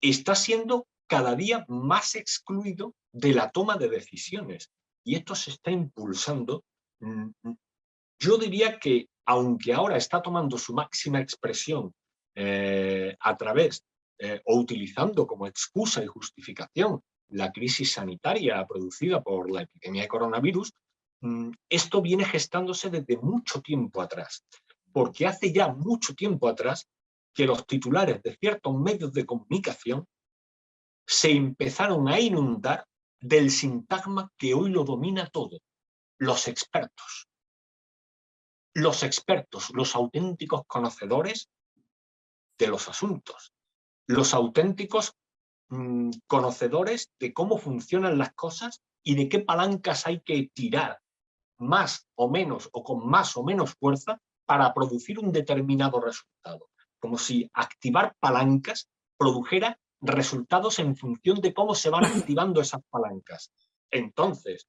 está siendo cada día más excluido de la toma de decisiones. Y esto se está impulsando. Yo diría que, aunque ahora está tomando su máxima expresión a través o utilizando como excusa y justificación la crisis sanitaria producida por la epidemia de coronavirus, esto viene gestándose desde mucho tiempo atrás, porque hace ya mucho tiempo atrás que los titulares de ciertos medios de comunicación se empezaron a inundar del sintagma que hoy lo domina todo: los expertos. Los expertos, los auténticos conocedores de los asuntos, los auténticos conocedores de cómo funcionan las cosas y de qué palancas hay que tirar, más o menos o con más o menos fuerza, para producir un determinado resultado. Como si activar palancas produjera resultados en función de cómo se van activando esas palancas. Entonces,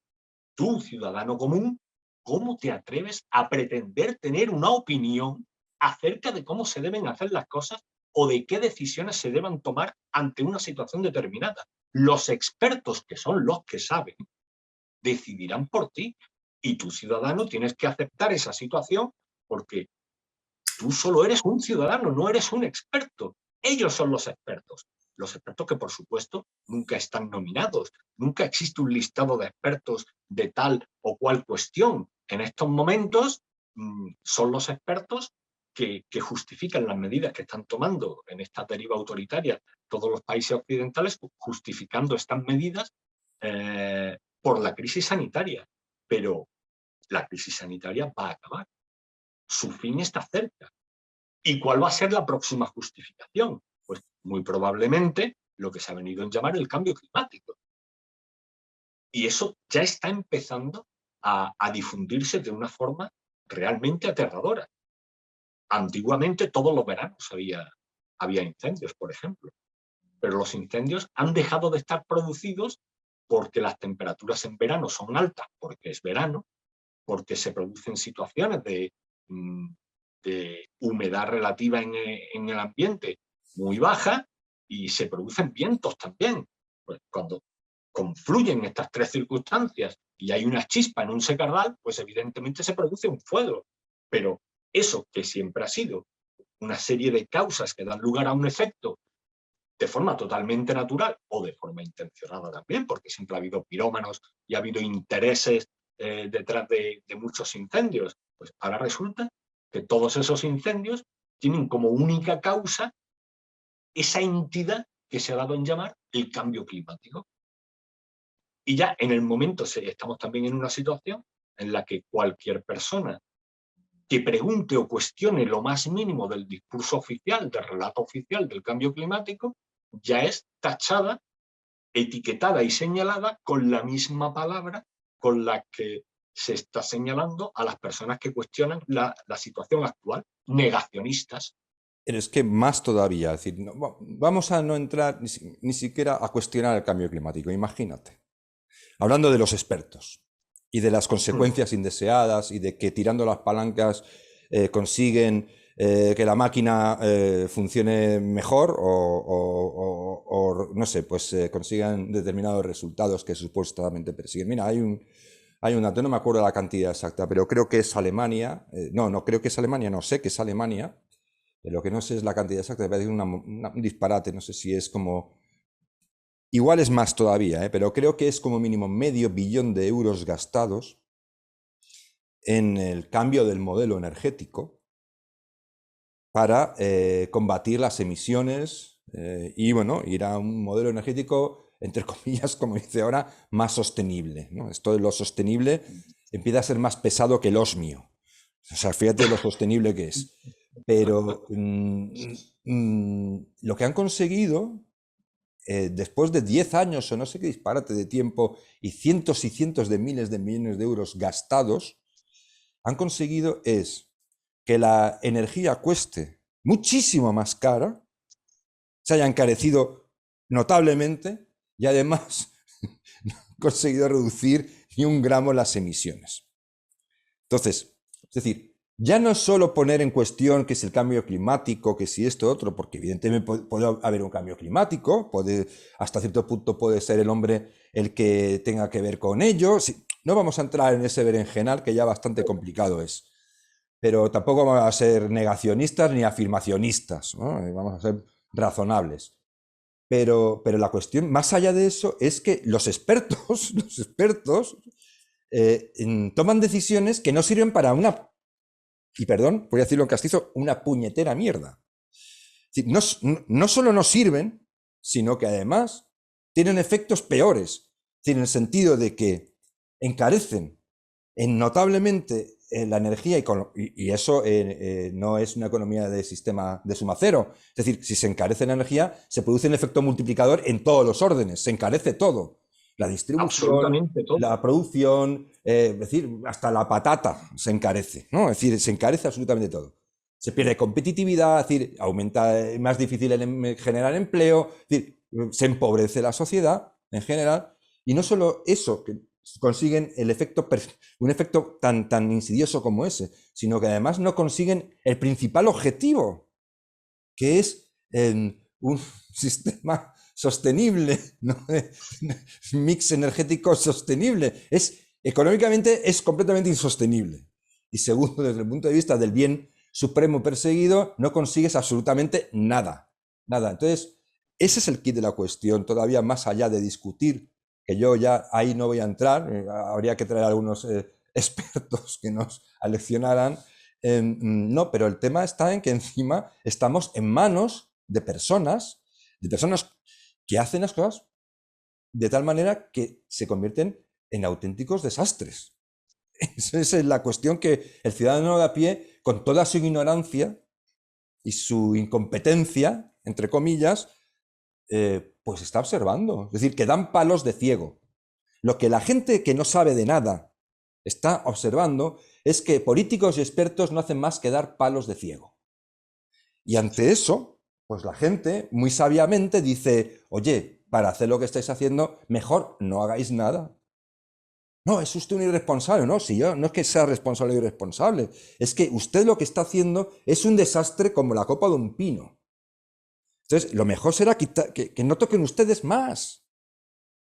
tú, ciudadano común, ¿cómo te atreves a pretender tener una opinión acerca de cómo se deben hacer las cosas o de qué decisiones se deban tomar ante una situación determinada? Los expertos, que son los que saben, decidirán por ti, y tú, ciudadano, tienes que aceptar esa situación, porque tú solo eres un ciudadano, no eres un experto. Ellos son los expertos. Los expertos que, por supuesto, nunca están nominados. Nunca existe un listado de expertos de tal o cual cuestión. En estos momentos son los expertos que justifican las medidas que están tomando en esta deriva autoritaria todos los países occidentales, justificando estas medidas por la crisis sanitaria. Pero la crisis sanitaria va a acabar. Su fin está cerca. ¿Y cuál va a ser la próxima justificación? Pues muy probablemente lo que se ha venido a llamar el cambio climático. Y eso ya está empezando a difundirse de una forma realmente aterradora. Antiguamente todos los veranos había incendios, por ejemplo, pero los incendios han dejado de estar producidos porque las temperaturas en verano son altas, porque es verano, porque se producen situaciones de humedad relativa en el ambiente muy baja, y se producen vientos también. Pues cuando confluyen estas tres circunstancias y hay una chispa en un secardal, pues evidentemente se produce un fuego. Pero eso, que siempre ha sido una serie de causas que dan lugar a un efecto de forma totalmente natural o de forma intencionada también, porque siempre ha habido pirómanos y ha habido intereses detrás de muchos incendios, pues ahora resulta que todos esos incendios tienen como única causa esa entidad que se ha dado en llamar el cambio climático. Y ya en el momento estamos también en una situación en la que cualquier persona que pregunte o cuestione lo más mínimo del discurso oficial, del relato oficial del cambio climático, ya es tachada, etiquetada y señalada con la misma palabra con la que se está señalando a las personas que cuestionan la situación actual, negacionistas. Pero es que más todavía, es decir, vamos a no entrar ni siquiera a cuestionar el cambio climático, imagínate. Hablando de los expertos y de las consecuencias indeseadas y de que tirando las palancas consiguen que la máquina funcione mejor o no sé, pues consigan determinados resultados que supuestamente persiguen. Mira, hay un dato, no me acuerdo la cantidad exacta, pero creo que es Alemania, no creo que es Alemania, no sé que es Alemania, lo que no sé es la cantidad exacta, me parece un disparate, no sé si es como... Igual es más todavía, pero creo que es como mínimo medio billón de euros gastados en el cambio del modelo energético para combatir las emisiones y, bueno, ir a un modelo energético, entre comillas, como dice ahora, más sostenible, ¿no? Esto de lo sostenible empieza a ser más pesado que el osmio. O sea, fíjate lo sostenible que es. Pero lo que han conseguido, después de 10 años o no sé qué disparate de tiempo y cientos de miles de millones de euros gastados, han conseguido es que la energía cueste muchísimo más cara, se haya encarecido notablemente y además no han conseguido reducir ni un gramo las emisiones. Entonces, es decir, ya no es solo poner en cuestión que es el cambio climático, que si esto otro, porque evidentemente puede haber un cambio climático, hasta cierto punto puede ser el hombre el que tenga que ver con ello. No vamos a entrar en ese berenjenal que ya bastante complicado es, pero tampoco vamos a ser negacionistas ni afirmacionistas, ¿no? Vamos a ser razonables. Pero la cuestión, más allá de eso, es que los expertos toman decisiones que no sirven para una, y perdón, voy a decirlo en castizo, una puñetera mierda. Es decir, no solo no sirven, sino que además tienen efectos peores. Es decir, en el sentido de que encarecen notablemente la energía y eso no es una economía de sistema de suma cero. Es decir, si se encarece la energía, se produce un efecto multiplicador en todos los órdenes, se encarece todo. La distribución, la producción, es decir, hasta la patata se encarece, ¿no? Es decir, se encarece absolutamente todo. Se pierde competitividad, es decir, aumenta, es más difícil generar empleo, es decir, se empobrece la sociedad en general. Y no solo eso, que consiguen un efecto tan insidioso como ese, sino que además no consiguen el principal objetivo, que es un sistema sostenible, ¿no? Mix energético sostenible. Económicamente es completamente insostenible. Y segundo, desde el punto de vista del bien supremo perseguido, no consigues absolutamente nada. Nada. Entonces, ese es el quid de la cuestión, todavía más allá de discutir, que yo ya ahí no voy a entrar, habría que traer algunos expertos que nos aleccionaran. No, pero el tema está en que encima estamos en manos de personas que hacen las cosas de tal manera que se convierten en auténticos desastres. Esa es la cuestión que el ciudadano de a pie, con toda su ignorancia y su incompetencia, entre comillas, pues está observando. Es decir, que dan palos de ciego. Lo que la gente que no sabe de nada está observando es que políticos y expertos no hacen más que dar palos de ciego. Y ante eso, pues la gente muy sabiamente dice, oye, para hacer lo que estáis haciendo, mejor no hagáis nada. No, es usted un irresponsable. No, si yo no es que sea responsable o irresponsable, es que usted lo que está haciendo es un desastre como la copa de un pino. Entonces, lo mejor será que no toquen ustedes más,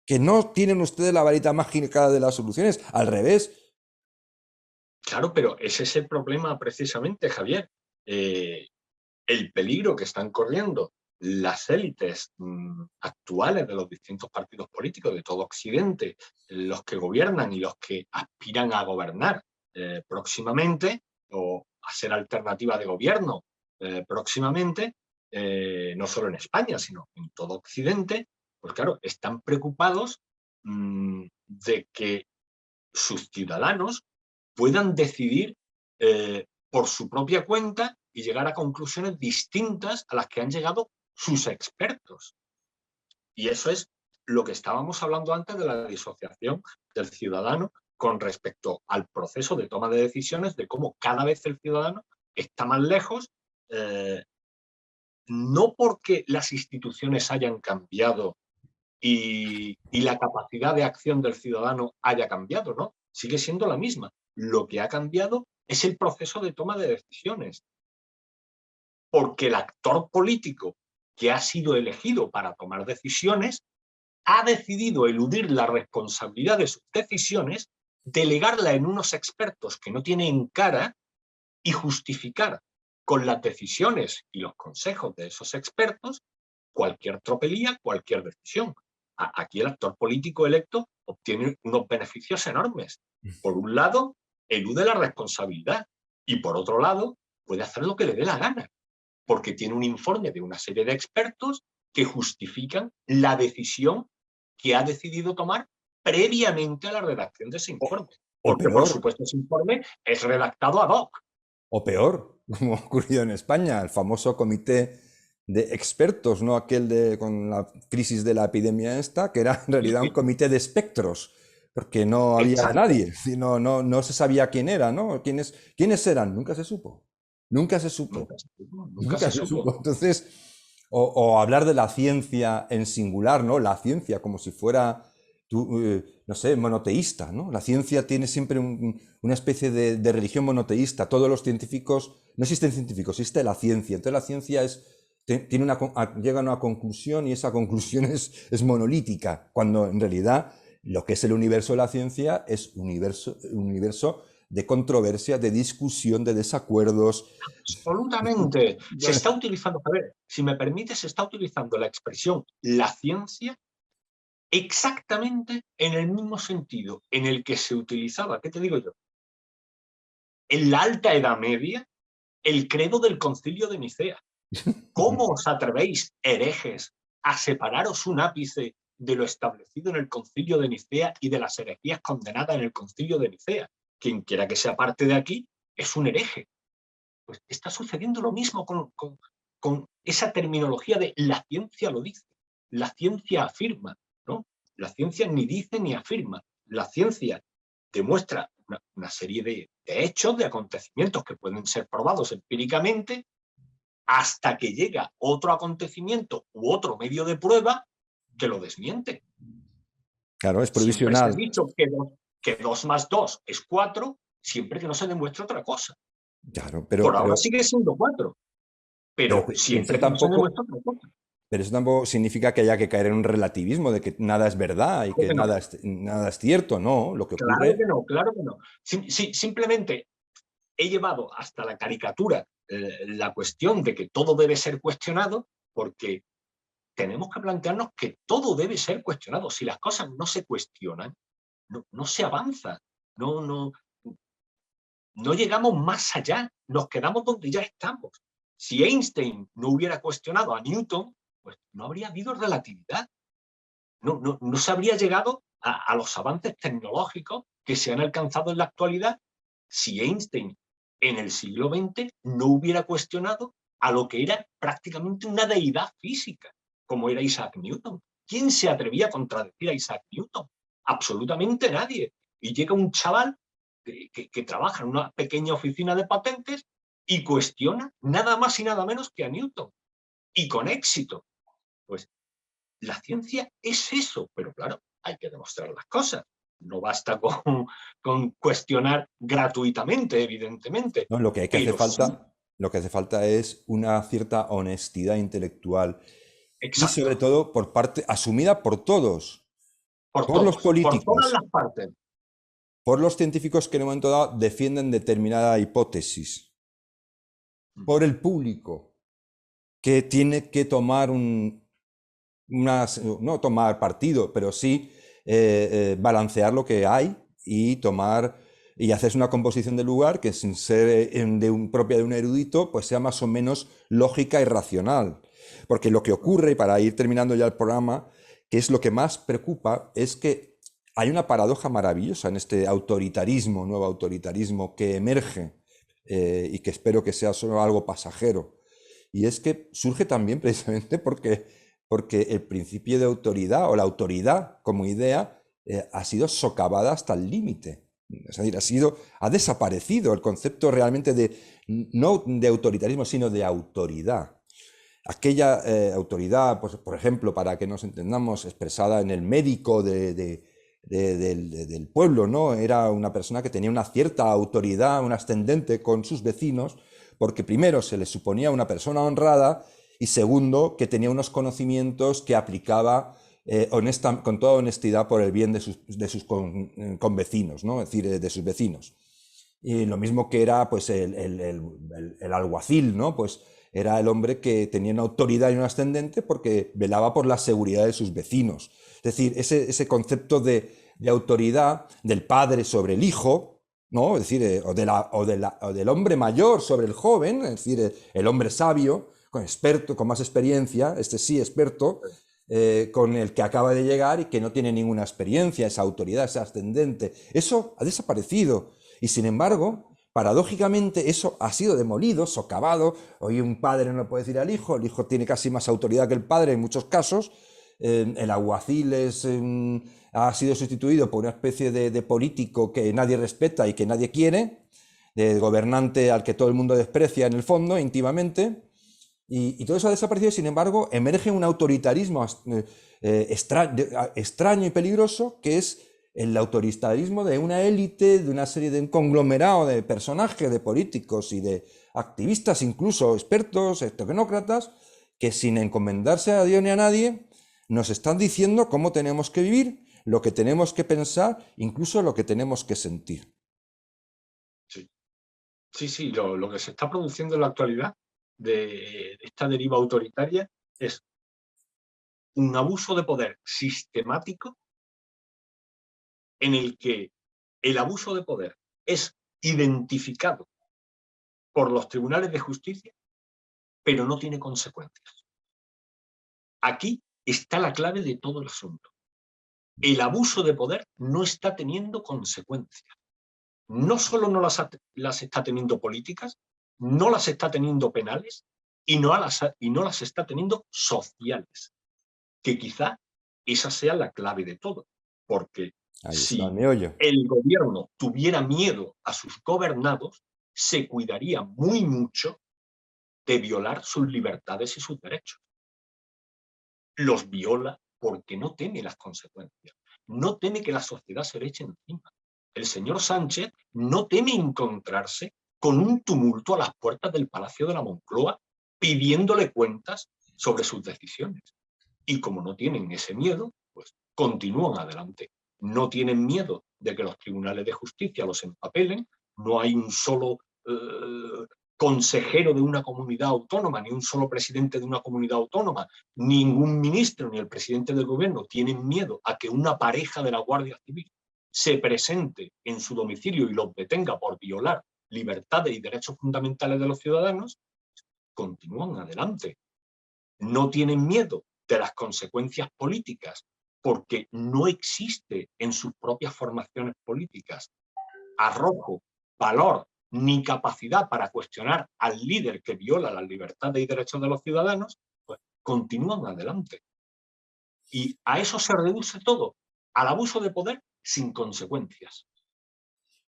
que no tienen ustedes la varita mágica de las soluciones, al revés. Claro, pero ese es el problema precisamente, Javier. El peligro que están corriendo las élites actuales de los distintos partidos políticos de todo Occidente, los que gobiernan y los que aspiran a gobernar próximamente o a ser alternativa de gobierno próximamente, no solo en España, sino en todo Occidente, pues claro, están preocupados de que sus ciudadanos puedan decidir por su propia cuenta y llegar a conclusiones distintas a las que han llegado sus expertos. Y eso es lo que estábamos hablando antes de la disociación del ciudadano con respecto al proceso de toma de decisiones, de cómo cada vez el ciudadano está más lejos, no porque las instituciones hayan cambiado y la capacidad de acción del ciudadano haya cambiado, ¿no? Sigue siendo la misma. Lo que ha cambiado es el proceso de toma de decisiones. Porque el actor político que ha sido elegido para tomar decisiones ha decidido eludir la responsabilidad de sus decisiones, delegarla en unos expertos que no tienen cara y justificar con las decisiones y los consejos de esos expertos cualquier tropelía, cualquier decisión. Aquí el actor político electo obtiene unos beneficios enormes. Por un lado, elude la responsabilidad y por otro lado, puede hacer lo que le dé la gana, porque tiene un informe de una serie de expertos que justifican la decisión que ha decidido tomar previamente a la redacción de ese informe. Porque, por supuesto, ese informe es redactado ad hoc. O peor, como ha ocurrido en España, el famoso comité de expertos, no aquel con la crisis de la epidemia esta, que era en realidad un comité de espectros, porque no había nadie, no se sabía quién era, ¿no? ¿Quiénes eran? Nunca se supo. Nunca se supo. Nunca se supo. Entonces, o hablar de la ciencia en singular, ¿no? La ciencia como si fuera, no sé, monoteísta, ¿no? La ciencia tiene siempre una especie de religión monoteísta. Todos los científicos, no existen científicos, existe la ciencia. Entonces la ciencia llega a una conclusión y esa conclusión es monolítica, cuando en realidad lo que es el universo de la ciencia es un universo de controversia, de discusión, de desacuerdos. Absolutamente. Se está utilizando, a ver, si me permite, se está utilizando la expresión la ciencia exactamente en el mismo sentido en el que se utilizaba, ¿qué te digo yo? En la Alta Edad Media, el credo del Concilio de Nicea. ¿Cómo os atrevéis, herejes, a separaros un ápice de lo establecido en el Concilio de Nicea y de las herejías condenadas en el Concilio de Nicea? Quien quiera que sea parte de aquí es un hereje. Pues está sucediendo lo mismo con esa terminología de la ciencia lo dice, la ciencia afirma, ¿no? La ciencia ni dice ni afirma. La ciencia demuestra una serie de hechos, de acontecimientos que pueden ser probados empíricamente, hasta que llega otro acontecimiento u otro medio de prueba que lo desmiente. Claro, es provisional. Siempre se ha dicho que 2 más 2 es 4, siempre que no se demuestre otra cosa. Claro, Por ahora sigue siendo 4, pero siempre que no se demuestre otra cosa. Pero eso tampoco significa que haya que caer en un relativismo de que nada es verdad y que nada es cierto, ¿no? Lo que ocurre... Claro que no. Simplemente he llevado hasta la caricatura la cuestión de que todo debe ser cuestionado, porque tenemos que plantearnos que todo debe ser cuestionado. Si las cosas no se cuestionan, no se avanza, no llegamos más allá, nos quedamos donde ya estamos. Si Einstein no hubiera cuestionado a Newton, pues no habría habido relatividad. No se habría llegado a los avances tecnológicos que se han alcanzado en la actualidad si Einstein en el siglo XX no hubiera cuestionado a lo que era prácticamente una deidad física, como era Isaac Newton. ¿Quién se atrevía a contradecir a Isaac Newton? Absolutamente nadie. Y llega un chaval que trabaja en una pequeña oficina de patentes y cuestiona nada más y nada menos que a Newton. Y con éxito. Pues la ciencia es eso, pero claro, hay que demostrar las cosas. No basta con cuestionar gratuitamente, evidentemente. No, lo que hace falta es una cierta honestidad intelectual. Exacto. Y sobre todo asumida por todos. Por los políticos. Por todas las partes. Por los científicos que en un momento dado defienden determinada hipótesis. Por el público, que tiene que tomar no tomar partido, pero sí balancear lo que hay y hacerse una composición del lugar que, sin ser propia de un erudito, pues sea más o menos lógica y racional. Porque lo que ocurre, y para ir terminando ya el programa, que es lo que más preocupa, es que hay una paradoja maravillosa en este autoritarismo, nuevo autoritarismo que emerge y que espero que sea solo algo pasajero. Y es que surge también precisamente porque el principio de autoridad o la autoridad como idea ha sido socavada hasta el límite. Es decir, ha desaparecido el concepto realmente no de autoritarismo, sino de autoridad. Aquella autoridad, pues, por ejemplo, para que nos entendamos, expresada en el médico del pueblo, ¿no? Era una persona que tenía una cierta autoridad, un ascendente con sus vecinos, porque primero se le suponía una persona honrada y segundo, que tenía unos conocimientos que aplicaba con toda honestidad por el bien de sus convecinos, ¿no? Es decir, de sus vecinos. Y lo mismo que era pues, el alguacil, ¿no? Pues era el hombre que tenía una autoridad y un ascendente porque velaba por la seguridad de sus vecinos. Es decir, ese concepto de autoridad del padre sobre el hijo, ¿no? Es decir, o del hombre mayor sobre el joven, es decir, el hombre sabio, experto, con más experiencia, este sí experto, con el que acaba de llegar y que no tiene ninguna experiencia, esa autoridad, ese ascendente. Eso ha desaparecido. Y sin embargo, paradójicamente, eso ha sido demolido, socavado. Hoy un padre no le puede decir al hijo, el hijo tiene casi más autoridad que el padre en muchos casos. El alguacil ha sido sustituido por una especie de político que nadie respeta y que nadie quiere, de gobernante al que todo el mundo desprecia en el fondo, íntimamente. Y todo eso ha desaparecido, sin embargo, emerge un autoritarismo extraño y peligroso, que es el autoritarismo de una élite, de una serie de un conglomerado de personajes, de políticos y de activistas, incluso expertos, tecnócratas, que sin encomendarse a Dios ni a nadie, nos están diciendo cómo tenemos que vivir, lo que tenemos que pensar, incluso lo que tenemos que sentir. Sí, lo que se está produciendo en la actualidad de esta deriva autoritaria es un abuso de poder sistemático en el que el abuso de poder es identificado por los tribunales de justicia, pero no tiene consecuencias. Aquí está la clave de todo el asunto. El abuso de poder no está teniendo consecuencias. No solo no las está teniendo políticas, no las está teniendo penales y no las está teniendo sociales. Que quizá esa sea la clave de todo. Porque si el gobierno tuviera miedo a sus gobernados, se cuidaría muy mucho de violar sus libertades y sus derechos. Los viola porque no teme las consecuencias, no teme que la sociedad se le eche encima. El señor Sánchez no teme encontrarse con un tumulto a las puertas del Palacio de la Moncloa pidiéndole cuentas sobre sus decisiones. Y como no tienen ese miedo, pues continúan adelante. No tienen miedo de que los tribunales de justicia los empapelen, no hay un solo consejero de una comunidad autónoma, ni un solo presidente de una comunidad autónoma, ningún ministro ni el presidente del gobierno tienen miedo a que una pareja de la Guardia Civil se presente en su domicilio y los detenga por violar libertades y derechos fundamentales de los ciudadanos. Continúan adelante. No tienen miedo de las consecuencias políticas porque no existe en sus propias formaciones políticas arrojo, valor ni capacidad para cuestionar al líder que viola las libertades y derechos de los ciudadanos, pues continúan adelante. Y a eso se reduce todo, al abuso de poder sin consecuencias.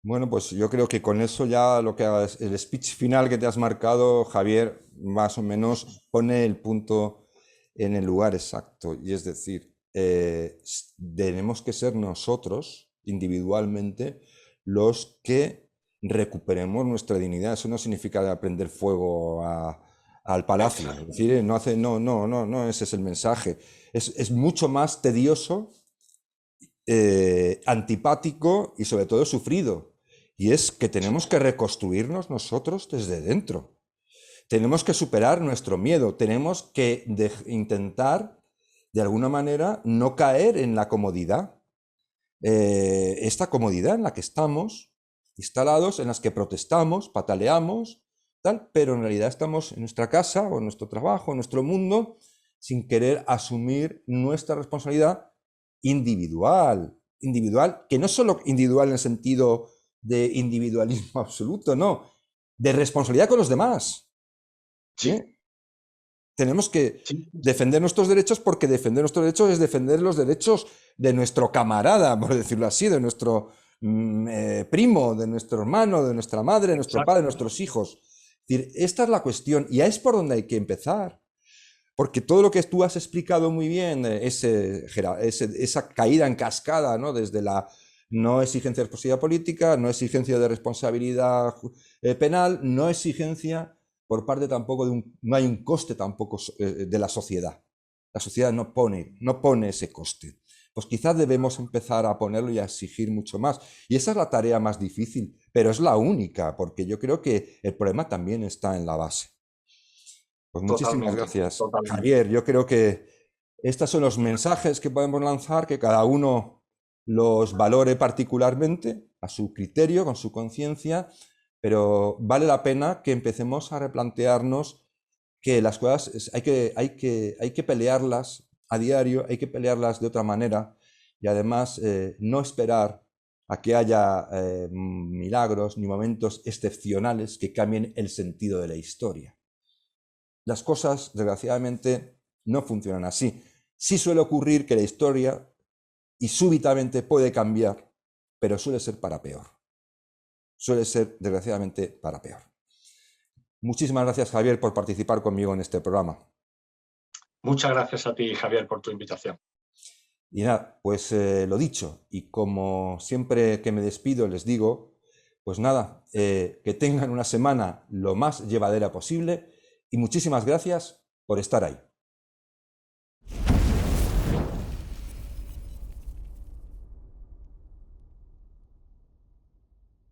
Bueno, pues yo creo que con eso ya el speech final que te has marcado, Javier, más o menos pone el punto en el lugar exacto. Y es decir, tenemos que ser nosotros, individualmente, los que recuperemos nuestra dignidad. Eso no significa prender fuego al palacio. Es decir, no, ese es el mensaje. Es mucho más tedioso, antipático y sobre todo sufrido. Y es que tenemos que reconstruirnos nosotros desde dentro. Tenemos que superar nuestro miedo. Tenemos que intentar, de alguna manera, no caer en la comodidad. Esta comodidad en la que estamos instalados, en las que protestamos, pataleamos, tal, pero en realidad estamos en nuestra casa o en nuestro trabajo, en nuestro mundo, sin querer asumir nuestra responsabilidad individual individual, que no es solo individual en el sentido de individualismo absoluto, no, de responsabilidad con los demás. Sí. ¿Sí? Tenemos que Sí, defender nuestros derechos, porque defender nuestros derechos es defender los derechos de nuestro camarada, por decirlo así, de nuestro primo, de nuestro hermano, de nuestra madre, de nuestro padre, de nuestros hijos. Es decir, esta es la cuestión, y ahí es por donde hay que empezar. Porque todo lo que tú has explicado muy bien, esa caída en cascada, ¿no? Desde la no exigencia de responsabilidad política, no exigencia de responsabilidad penal, no exigencia por parte tampoco no hay un coste tampoco de la sociedad. La sociedad no pone ese coste. Pues quizás debemos empezar a ponerlo y a exigir mucho más. Y esa es la tarea más difícil, pero es la única, porque yo creo que el problema también está en la base. Pues muchísimas totalmente, gracias, totalmente. Javier. Yo creo que estos son los mensajes que podemos lanzar, que cada uno los valore particularmente a su criterio, con su conciencia, pero vale la pena que empecemos a replantearnos que las cosas hay que pelearlas a diario, hay que pelearlas de otra manera y además no esperar a que haya milagros ni momentos excepcionales que cambien el sentido de la historia. Las cosas, desgraciadamente, no funcionan así. Sí suele ocurrir que la historia y súbitamente puede cambiar, pero suele ser para peor. Suele ser, desgraciadamente, para peor. Muchísimas gracias, Javier, por participar conmigo en este programa. Muchas gracias a ti, Javier, por tu invitación. Y nada, pues lo dicho, y como siempre que me despido les digo, pues nada, que tengan una semana lo más llevadera posible y muchísimas gracias por estar ahí.